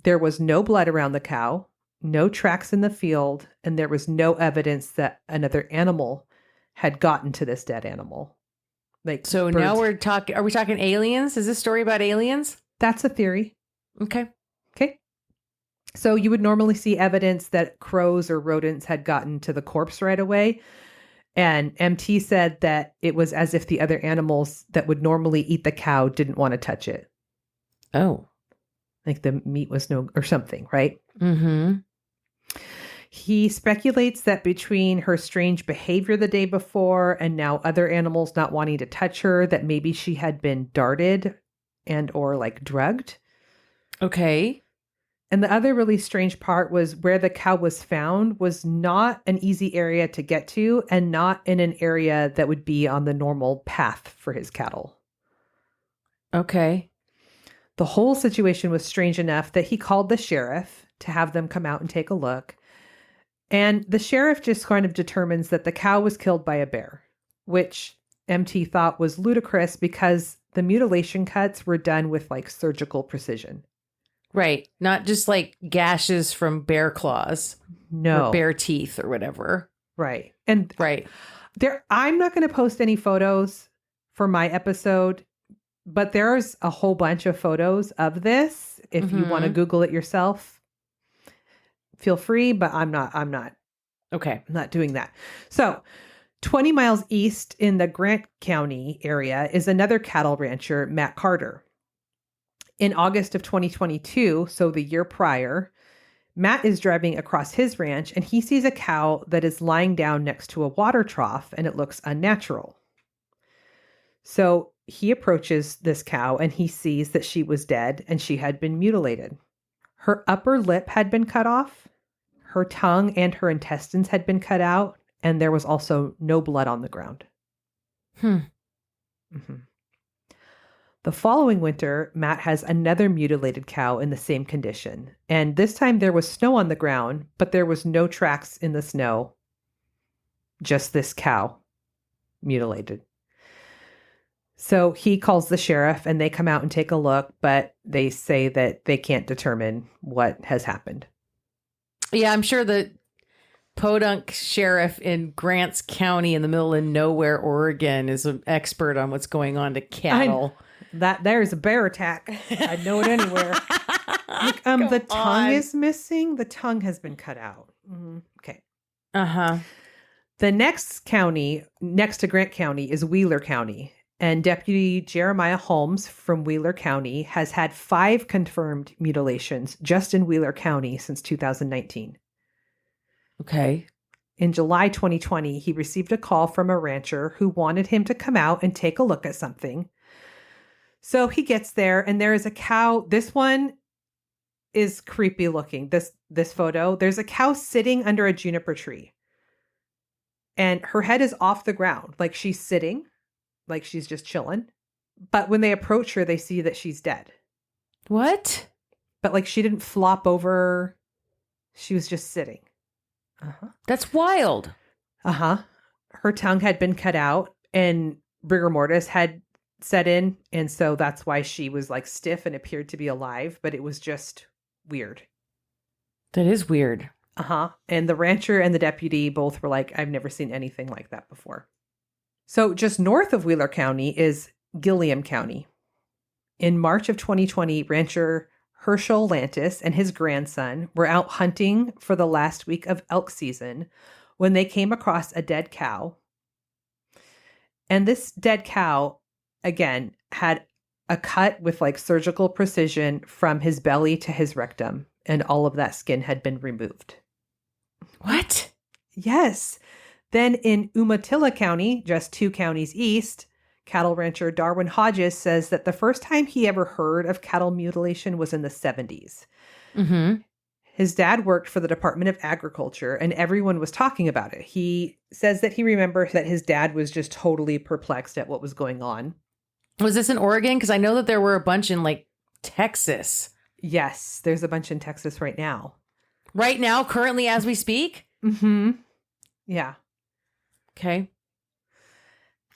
There was no blood around the cow, no tracks in the field, and there was no evidence that another animal had gotten to this dead animal. Like
So
birds.
now are we talking aliens? Is this story about aliens?
That's a theory.
Okay.
Okay. So you would normally see evidence that crows or rodents had gotten to the corpse right away. And MT said that it was as if the other animals that would normally eat the cow didn't want to touch it.
Oh.
Like the meat was or something, right?
Mm-hmm.
He speculates that between her strange behavior the day before and now other animals not wanting to touch her, that maybe she had been darted and or like drugged.
Okay.
And the other really strange part was where the cow was found was not an easy area to get to and not in an area that would be on the normal path for his cattle.
Okay.
The whole situation was strange enough that he called the sheriff to have them come out and take a look. And the sheriff just kind of determines that the cow was killed by a bear, which MT thought was ludicrous because the mutilation cuts were done with like surgical precision.
Right. Not just like gashes from bear claws
No.
or bear teeth or whatever.
Right. And
Right.
I'm not going to post any photos for my episode, but there's a whole bunch of photos of this. If you want to Google it yourself, feel free, but I'm not
Okay.
doing that. So 20 miles east in the Grant County area is another cattle rancher, Matt Carter. In August of 2022, so the year prior, Matt is driving across his ranch and he sees a cow that is lying down next to a water trough and it looks unnatural. So he approaches this cow and he sees that she was dead and she had been mutilated. Her upper lip had been cut off, her tongue and her intestines had been cut out, and there was also no blood on the ground. Mm-hmm. The following winter, Matt has another mutilated cow in the same condition. And this time there was snow on the ground, but there was no tracks in the snow. Just this cow mutilated. So he calls the sheriff and they come out and take a look, but they say that they can't determine what has happened.
Yeah, I'm sure the podunk sheriff in Grants County in the middle of nowhere, Oregon, is an expert on what's going on to cattle.
That there's a bear attack. I'd know it anywhere. Look, the tongue is missing. The tongue has been cut out. Okay.
Uh-huh.
The next county next to Grant County is Wheeler County. And Deputy Jeremiah Holmes from Wheeler County has had 5 confirmed mutilations just in Wheeler County since 2019.
Okay.
In July 2020, he received a call from a rancher who wanted him to come out and take a look at something. So he gets there and there is a cow. This one is creepy looking. This photo, there's a cow sitting under a juniper tree. And her head is off the ground, like she's sitting, like she's just chilling. But when they approach her, they see that she's dead.
What?
But like she didn't flop over. She was just sitting. Uh-huh.
That's wild.
Uh-huh. Her tongue had been cut out and rigor mortis had set in. And so that's why she was like stiff and appeared to be alive. But it was just weird.
That is weird.
Uh-huh. And the rancher and the deputy both were like, I've never seen anything like that before. So just north of Wheeler County is Gilliam County. In March of 2020, rancher Herschel Lantis and his grandson were out hunting for the last week of elk season when they came across a dead cow. And this dead cow, again, had a cut with like surgical precision from his belly to his rectum, and all of that skin had been removed.
What?
Yes. Then in Umatilla County, just 2 counties east, cattle rancher Darwin Hodges says that the first time he ever heard of cattle mutilation was in the 70s.
Mm-hmm.
His dad worked for the Department of Agriculture and everyone was talking about it. He says that he remembers that his dad was just totally perplexed at what was going on.
Was this in Oregon? Because I know that there were a bunch in like Texas.
Yes, there's a bunch in Texas right now.
Right now, currently as we speak?
Mm-hmm. Yeah.
Okay.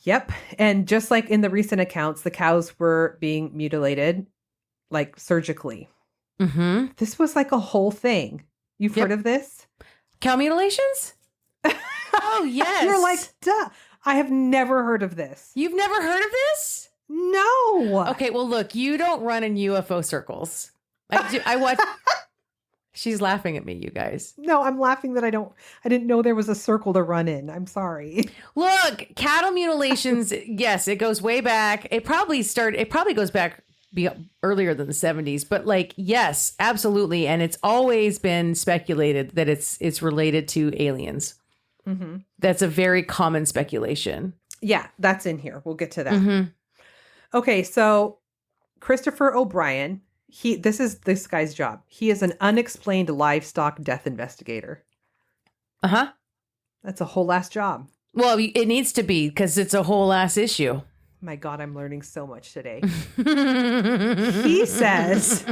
Yep. And just like in the recent accounts, the cows were being mutilated, like surgically.
Mm-hmm.
This was like a whole thing. You've heard of this?
Cow mutilations? Oh, yes.
You're like, duh. I have never heard of this.
You've never heard of this?
No.
Okay, well, look, you don't run in UFO circles. I watch. She's laughing at me, you guys.
No, I'm laughing that I didn't know there was a circle to run in. I'm sorry.
Look, cattle mutilations, yes, it goes way back. It probably goes back earlier than the 70s, but like, yes, absolutely. And it's always been speculated that it's related to aliens.
Mm-hmm.
That's a very common speculation.
Yeah, that's in here. We'll get to that.
Mm-hmm.
Okay, so Christopher O'Brien, this is this guy's job. He is an unexplained livestock death investigator.
Uh-huh.
That's a whole ass job.
Well, it needs to be because it's a whole ass issue.
My God, I'm learning so much today. He says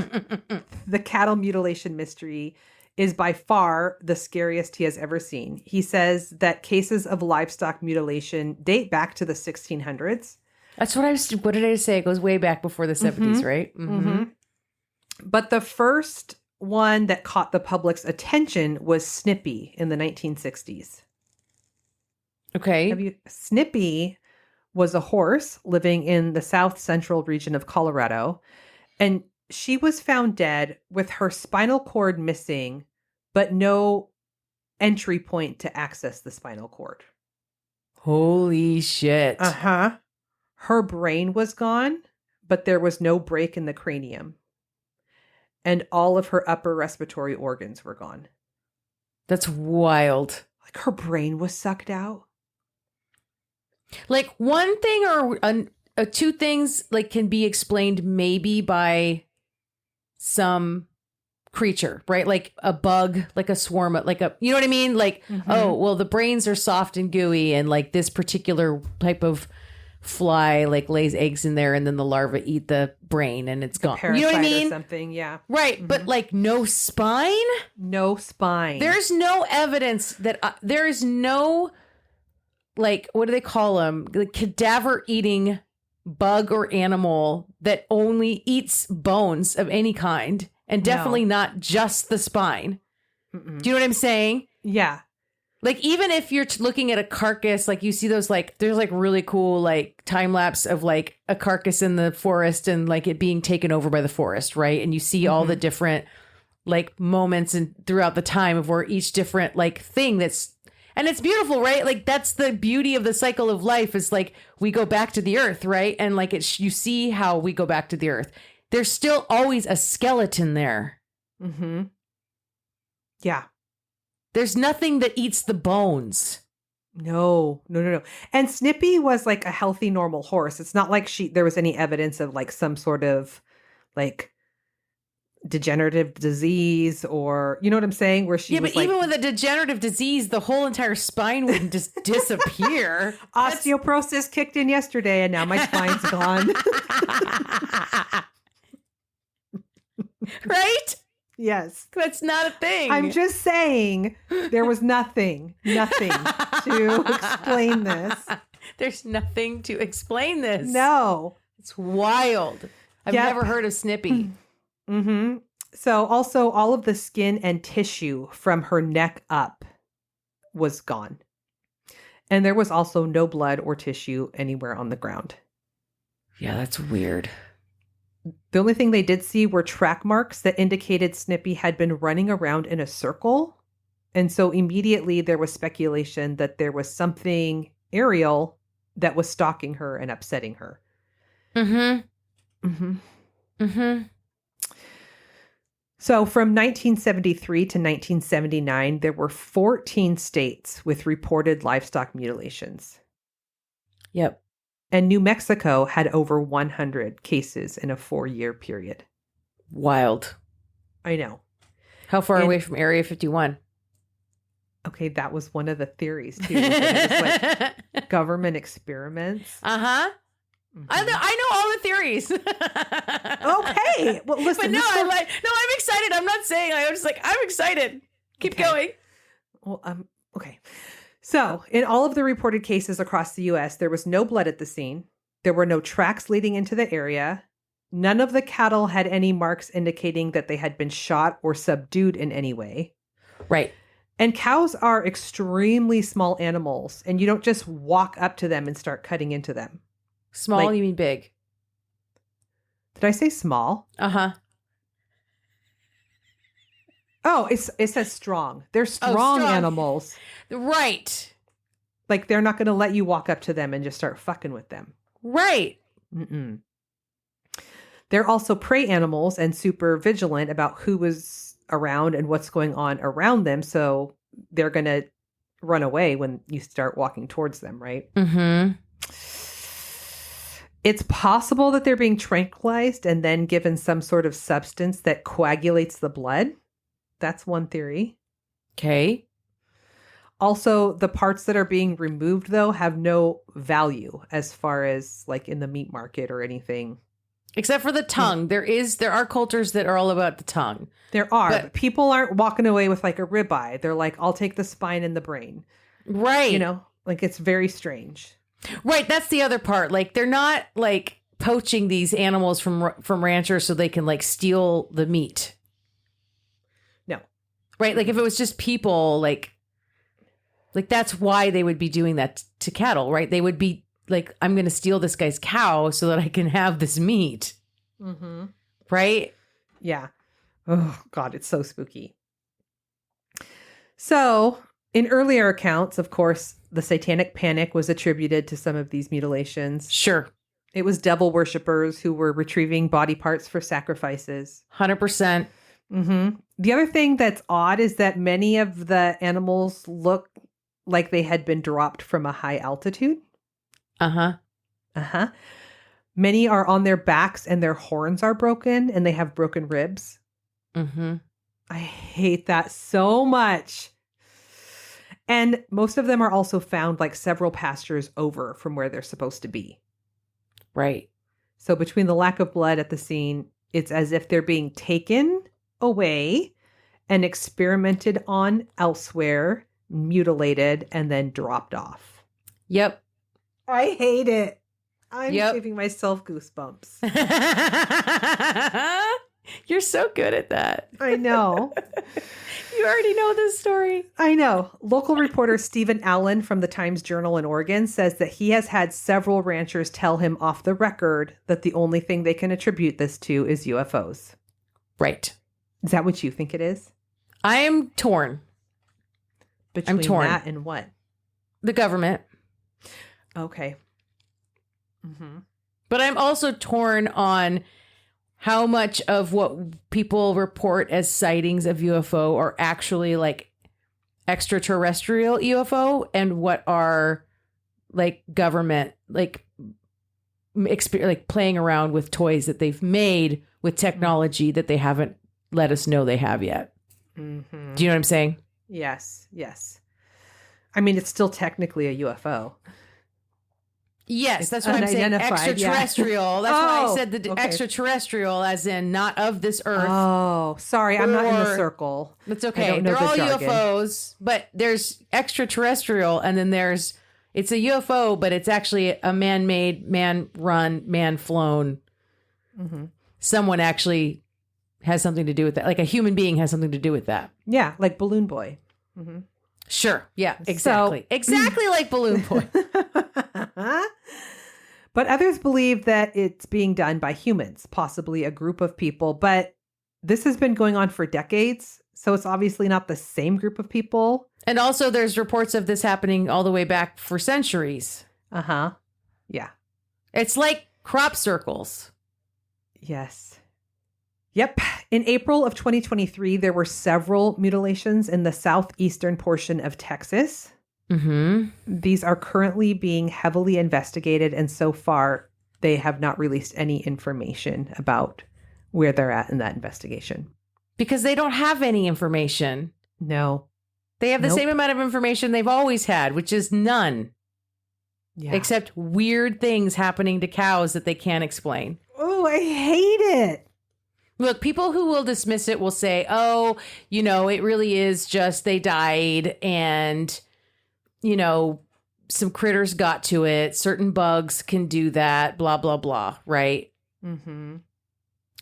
the cattle mutilation mystery is by far the scariest he has ever seen. He says that cases of livestock mutilation date back to the 1600s.
That's what did I say? It goes way back before the 70s, right? Mm-hmm.
Mm-hmm. But the first one that caught the public's attention was Snippy in the 1960s.
Okay.
Snippy was a horse living in the south central region of Colorado, and she was found dead with her spinal cord missing, but no entry point to access the spinal cord.
Holy shit.
Uh-huh. Her brain was gone, but there was no break in the cranium. And all of her upper respiratory organs were gone.
That's wild.
Like her brain was sucked out.
Like one thing or two things like can be explained maybe by some creature, right? Like a bug, like a swarm, like you know what I mean? Like, oh, well, the brains are soft and gooey and like this particular type of fly like lays eggs in there and then the larvae eat the brain and it's gone. You know what I mean?
Or something, yeah.
Right, but like no spine?
No spine.
There's no evidence that there is no, like, what do they call them? The cadaver eating bug or animal that only eats bones of any kind and definitely not just the spine.
Mm-mm.
Do you know what I'm saying?
Yeah.
Like, even if you're looking at a carcass, like you see those, like, there's like really cool, like time lapse of like a carcass in the forest and like it being taken over by the forest. Right. And you see all the different like moments and throughout the time of where each different like thing and it's beautiful, right? Like that's the beauty of the cycle of life is like we go back to the earth, right? And like you see how we go back to the earth. There's still always a skeleton there.
Mm-hmm. Yeah.
There's nothing that eats the bones.
No. And Snippy was like a healthy, normal horse. It's not like there was any evidence of like some sort of like degenerative disease, or you know what I'm saying? Where she
Yeah,
was
but
like,
even with a degenerative disease, the whole entire spine wouldn't just disappear.
osteoporosis kicked in yesterday and now my spine's gone.
Right?
Yes.
That's not a thing.
I'm just saying there was nothing to explain this.
There's nothing to explain this.
No.
It's wild. I've
Yep.
never heard of Snippy.
Mm-hmm. So also all of the skin and tissue from her neck up was gone. And there was also no blood or tissue anywhere on the ground.
Yeah, that's weird.
The only thing they did see were track marks that indicated Snippy had been running around in a circle. And so immediately there was speculation that there was something aerial that was stalking her and upsetting her.
Mm-hmm.
Mm-hmm.
Mm-hmm.
So from 1973 to 1979, there were 14 states with reported livestock mutilations.
Yep.
And New Mexico had over 100 cases in a 4-year period.
Wild.
I know.
How far away from Area 51?
Okay, that was one of the theories too. It was like government experiments.
Uh-huh.
Mhm.
I know all the theories.
Okay. Well, listen.
But no, I'm excited. I'm not saying, I'm just like, I'm excited. Keep going.
Well, okay. So, in all of the reported cases across the U.S., there was no blood at the scene. There were no tracks leading into the area. None of the cattle had any marks indicating that they had been shot or subdued in any way.
Right.
And cows are extremely small animals, and you don't just walk up to them and start cutting into them.
Small,
Like-
you mean big?
Did I say small?
Uh-huh.
Oh, it says strong. They're strong
strong.
animals.
Right.
Like, they're not going to let you walk up to them and just start fucking with them.
Right.
Mm-mm. They're also prey animals and super vigilant about who was around and what's going on around them. So they're going to run away when you start walking towards them, right?
Mm-hmm.
It's possible that they're being tranquilized and then given some sort of substance that coagulates the blood. That's one theory.
Okay.
Also, the parts that are being removed, though, have no value as far as like in the meat market or anything.
Except for the tongue. There are cultures that are all about the tongue.
There are.
But-
But people aren't walking away with like a ribeye. They're like, I'll take the spine and the brain.
Right.
You know, like it's very strange.
Right. That's the other part. Like, they're not like poaching these animals from ranchers so they can like steal the meat.
No.
Right. Like, if it was just people, like that's why they would be doing that to cattle, right? They would be like, I'm going to steal this guy's cow so that I can have this meat.
Mm-hmm.
Right.
Yeah. Oh, God, it's so spooky. So, in earlier accounts, of course, the satanic panic was attributed to some of these mutilations.
Sure.
It was devil worshippers who were retrieving body parts for sacrifices.
100%.
Mm-hmm. The other thing that's odd is that many of the animals look like they had been dropped from a high altitude.
Uh-huh.
Uh-huh. Many are on their backs and their horns are broken and they have broken ribs.
Mm-hmm.
I hate that so much. And most of them are also found like several pastures over from where they're supposed to be.
Right.
So between the lack of blood at the scene, it's as if they're being taken away and experimented on elsewhere, mutilated, and then dropped off.
Yep.
I hate it. I'm
Yep.
giving myself goosebumps.
You're so good at that.
I know.
You already know this story.
I know. Local reporter Stephen Allen from the Times Journal in Oregon says that he has had several ranchers tell him off the record that the only thing they can attribute this to is UFOs.
Right.
Is that what you think it is?
I'm torn.
Between
torn.
that and what?
The government.
Okay. Mm-hmm.
But I'm also torn on how much of what people report as sightings of UFO are actually like extraterrestrial UFO and what are like government, like playing around with toys that they've made with technology that they haven't let us know they have yet.
Mm-hmm.
Do you know what I'm saying?
Yes. Yes. I mean, it's still technically a UFO.
Yes,
It's
that's what I'm saying.
unidentified, yeah.
Extraterrestrial. That's why I
Oh,
said the
okay.
extraterrestrial, as in not of this earth.
Oh, sorry. I'm not in the
Or-
circle.
That's
I
okay.
don't know
They're
the
all
jargon.
UFOs, but there's extraterrestrial, and then it's a UFO, but it's actually a man-made, man-run, man-flown.
Mm-hmm.
Someone actually has something to do with that. Like a human being has something to do with that.
Yeah, like Balloon Boy. Mm-hmm.
Sure. Yeah, exactly. Exactly like Balloon Boy.
But others believe that it's being done by humans, possibly a group of people. But this has been going on for decades. So it's obviously not the same group of people.
And also there's reports of this happening all the way back for centuries.
Uh-huh. Yeah.
It's like crop circles.
Yes. Yep. In April of 2023, there were several mutilations in the southeastern portion of Texas.
Mm-hmm.
These are currently being heavily investigated, and so far, they have not released any information about where they're at in that investigation.
Because they don't have any information.
No.
They have the
Nope.
same amount of information they've always had, which is none.
Yeah.
Except weird things happening to cows that they can't explain.
Oh, I hate it.
Look, people who will dismiss it will say, oh, it really is just they died and, some critters got to it. Certain bugs can do that, blah, blah, blah, right?
Mm-hmm.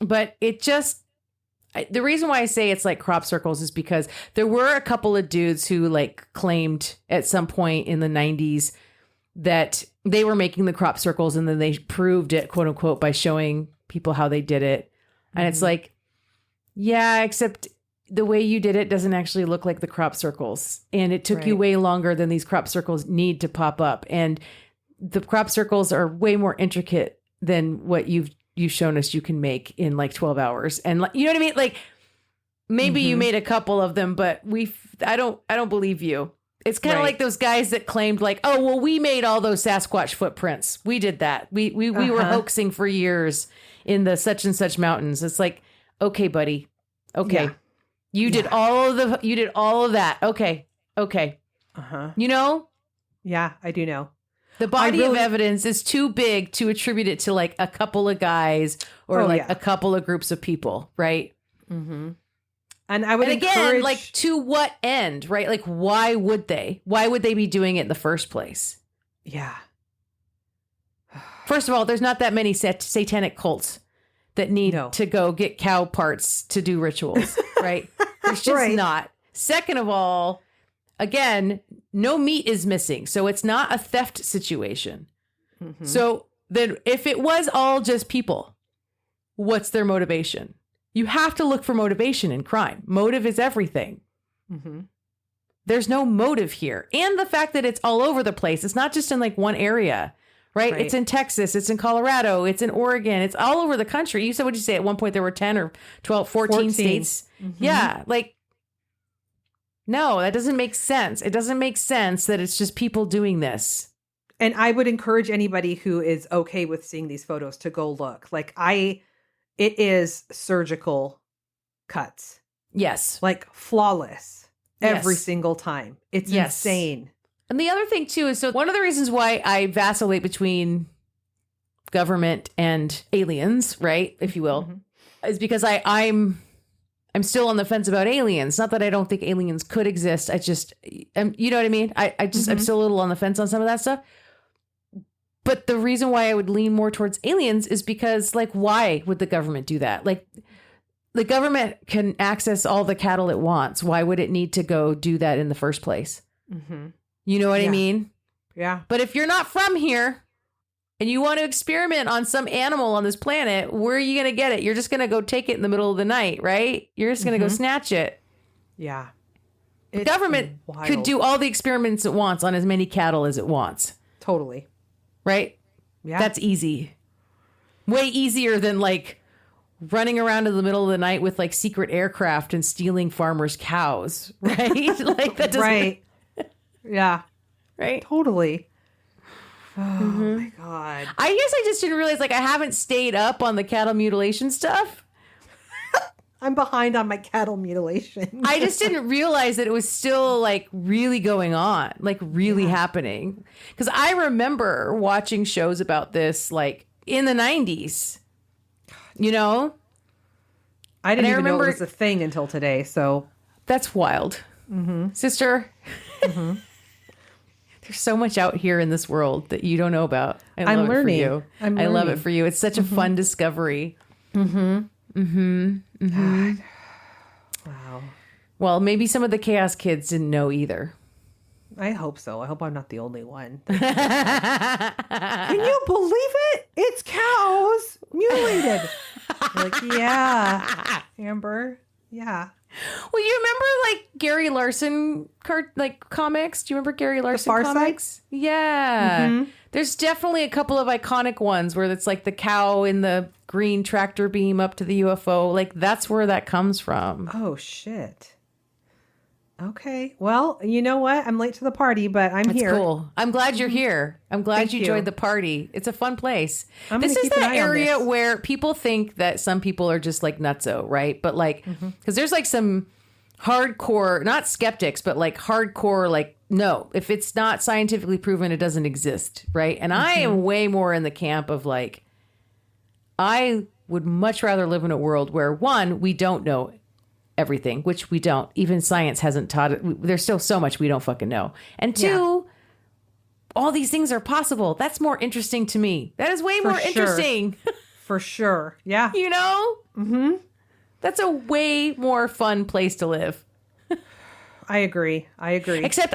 But the reason why I say it's like crop circles is because there were a couple of dudes who claimed at some point in the 90s that they were making the crop circles, and then they proved it, quote unquote, by showing people how they did it. And it's like, yeah, except the way you did it doesn't actually look like the crop circles. And it took you
Right.
way longer than these crop circles need to pop up. And the crop circles are way more intricate than what you've shown us you can make in 12 hours. And you know what I mean? Like maybe you made a couple of them, but I don't believe you. It's kind of
Right.
like those guys that claimed oh, well, we made all those Sasquatch footprints. We did that. We were hoaxing for years in the such and such mountains. It's like, okay, buddy. Okay.
Yeah.
You did all of that. Okay. Okay.
Uh-huh. Yeah, I do know.
The body of
really-
evidence is too big to attribute it to a couple of guys or
Oh, yeah.
a couple of groups of people, right?
Mm-hmm. And I would
And again,
encourage...
to what end, right? Why would they? Why would they be doing it in the first place?
Yeah.
First of all, there's not that many satanic cults that need
No.
to go get cow parts to do rituals, right? There's just
Right.
not. Second of all, again, no meat is missing. So it's not a theft situation.
Mhm.
So then if it was all just people, what's their motivation? You have to look for motivation in crime. Motive is everything.
Mhm.
There's no motive here. And the fact that it's all over the place. It's not just in one area, right?
Right.
It's in Texas. It's in Colorado. It's in Oregon. It's all over the country. You said, what'd you say? At one point there were 10 or 12, 14 states.
Mhm.
Yeah. No, that doesn't make sense. It doesn't make sense that it's just people doing this.
And I would encourage anybody who is okay with seeing these photos to go look. It is surgical cuts,
Yes.
flawless every
Yes.
single time. It's
Yes.
insane.
And the other thing too is, so one of the reasons why I vacillate between government and aliens, right, if you will, is because I'm still on the fence about aliens. Not that I don't think aliens could exist. I just, you know what I mean? I'm still a little on the fence on some of that stuff. But the reason why I would lean more towards aliens is because, why would the government do that? The government can access all the cattle it wants. Why would it need to go do that in the first place?
Mm-hmm.
You know what I
Yeah.
mean?
Yeah.
But if you're not from here and you want to experiment on some animal on this planet, where are you going to get it? You're just going to go take it in the middle of the night, right? You're just going to go snatch it.
Yeah.
The government could do all the experiments it wants on as many cattle as it wants,
Totally.
right?
Yeah.
That's easy. Way easier than running around in the middle of the night with like secret aircraft and stealing farmers' cows, right? Like that doesn't,
Right. Yeah.
right?
Totally. Oh my God.
I guess I just didn't realize, like, I haven't stayed up on the cattle mutilation stuff.
I'm behind on my cattle mutilation.
I just didn't realize that it was still like really going on, like really happening. Because I remember watching shows about this like in the 90s, you know?
I didn't
And I
even know
remember-
it was a thing until today. So
That's wild. Sister, there's so much out here in this world that you don't know about. I
I'm
love
learning.
it for you.
I'm
I love it
learning.
for you. It's such a fun discovery.
wow.
Well, maybe some of the Chaos Kids didn't know either.
I hope so. I hope I'm not the only one. Can you believe it? It's cows mutilated. Like, yeah, Amber. Yeah.
Well, you remember like Gary Larson comics? Do you remember Gary Larson
Far Side?
comics? Yeah. There's definitely a couple of iconic ones where it's like the cow in the green tractor beam up to the UFO. Like that's where that comes from.
Oh shit. Okay. Well, you know what? I'm late to the party, but I'm
That's
here.
cool. I'm glad you're here. I'm glad
Thank
you
you.
joined the party. It's a fun place.
I'm
This
gonna
is
keep an
that
eye on
area
this.
where people think that some people are just like nutso, right? But like, because there's like some hardcore, not skeptics, but like hardcore, like, no, if it's not scientifically proven, it doesn't exist, right? And I am way more in the camp of like, I would much rather live in a world where one, we don't know everything, which we don't. Even science hasn't taught it. There's still so much we don't fucking know. And two, all these things are possible. That's more interesting to me. That is way more
sure.
interesting.
For sure. Yeah.
You know? Mm-hmm. That's a way more fun place to live.
I agree.
Except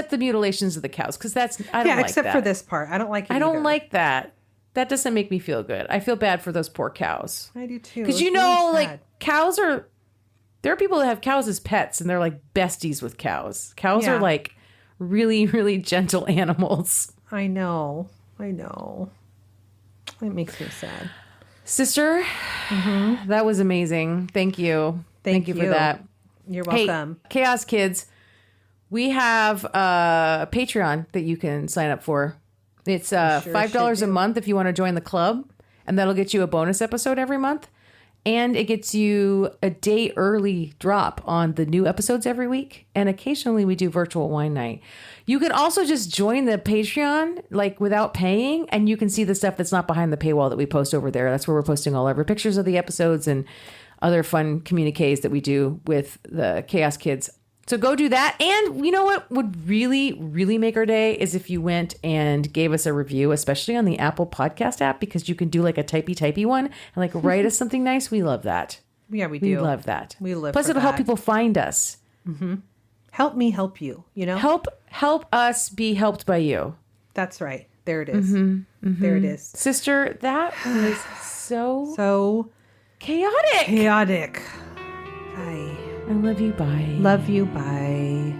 the mutilations of the cows, because that's I don't
Yeah,
like
except
that.
for this part. I don't like it
I don't
either.
like that. That doesn't make me feel good. I feel bad for those poor cows.
I do too.
Because
It's
you know,
really
like
sad.
cows are. There are people that have cows as pets, and they're like besties with cows. Cows
Yeah.
are like really, really gentle animals.
I know. It makes me sad.
Sister, that was amazing. Thank you. Thank you for
you.
that.
You're welcome.
Hey, Chaos Kids, we have a Patreon that you can sign up for. It's
sure
$5
should
a
do.
month if you want to join the club, and that'll get you a bonus episode every month. And it gets you a day early drop on the new episodes every week. And occasionally we do virtual wine night. You can also just join the Patreon, like without paying, and you can see the stuff that's not behind the paywall that we post over there. That's where we're posting all of our pictures of the episodes and other fun communiques that we do with the Chaos Kids. So go do that. And you know what would really, really make our day is if you went and gave us a review, especially on the Apple Podcast app, because you can do like a typey one and like write us something nice. We love that.
Yeah, we
We
do.
love that.
We live
Plus
for
it'll help
that.
people find us.
Help me help you, you know?
Help us be helped by you.
That's right. There it is. There it is.
Sister, that was so
So
chaotic.
chaotic. Bye.
I love you. Bye.
Love you. Bye.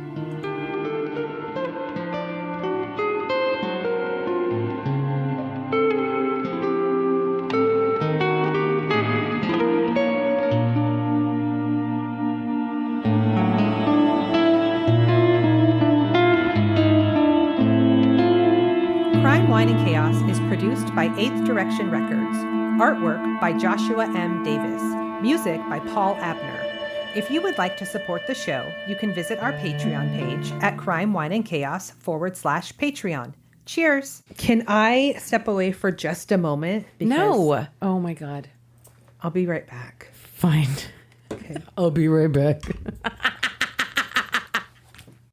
Crime, Wine, and Chaos is produced by 8th Direction Records. Artwork by Joshua M. Davis. Music by Paul Abner. If you would like to support the show, you can visit our Patreon page at Crime, Wine, and Chaos /Patreon. Cheers. Can I step away for just a moment?
No. Oh my God.
I'll be right back.
Fine.
Okay.
I'll be right back.